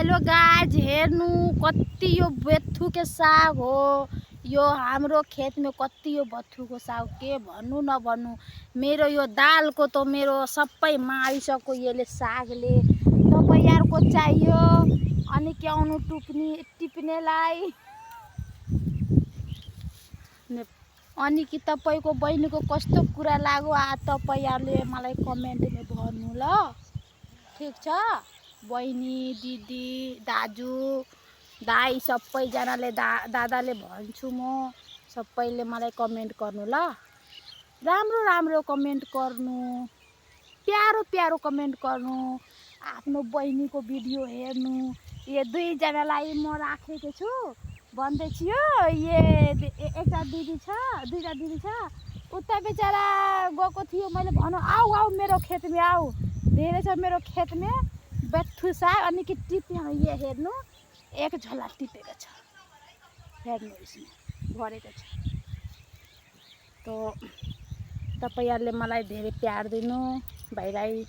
Hello guys हेर्नु कति यो बेथुके साग हो। यो हाम्रो खेत में कति यो बथुको साग के भन्नु नभन्नु। मेरो यो दालको त मेरो सबै मारिसक्यो यसले सागले। तपाईहरुको चाहियो अनि क्याउनु टिप्नेलाई अनि कि तपाईको बहिनीको कस्तो कुरा लाग्यो तपाईहरुले मलाई कमेन्टमा भन्नु ल। ठीक छ बहिनी दिदी दाजु दाई सबैजनाले दादाले भन्छु म सबैले मलाई कमेन्ट गर्नु ल। राम्रो राम्रो कमेन्ट गर्नु, प्यारो प्यारो कमेन्ट गर्नु, आफ्नो बहिनीको भिडियो हेर्नु। यो दुई जनालाई म राखेको छु भन्दै छु। एउटा दिदी छ दुईटा दिदी छ उता बेचारा गएको थियो। मैले भनौँ आऊ आऊ मेरो खेतमा आऊ, धेरै छ मेरो खेतमा बेथु साग। अनि कि टिप्यो यो हेर्नु एक झोला टिपेको छ हेर्नु यसमा भरेको छ। तो तपाईहरुले मलाई धेरै प्यार दिनु भाइलाई।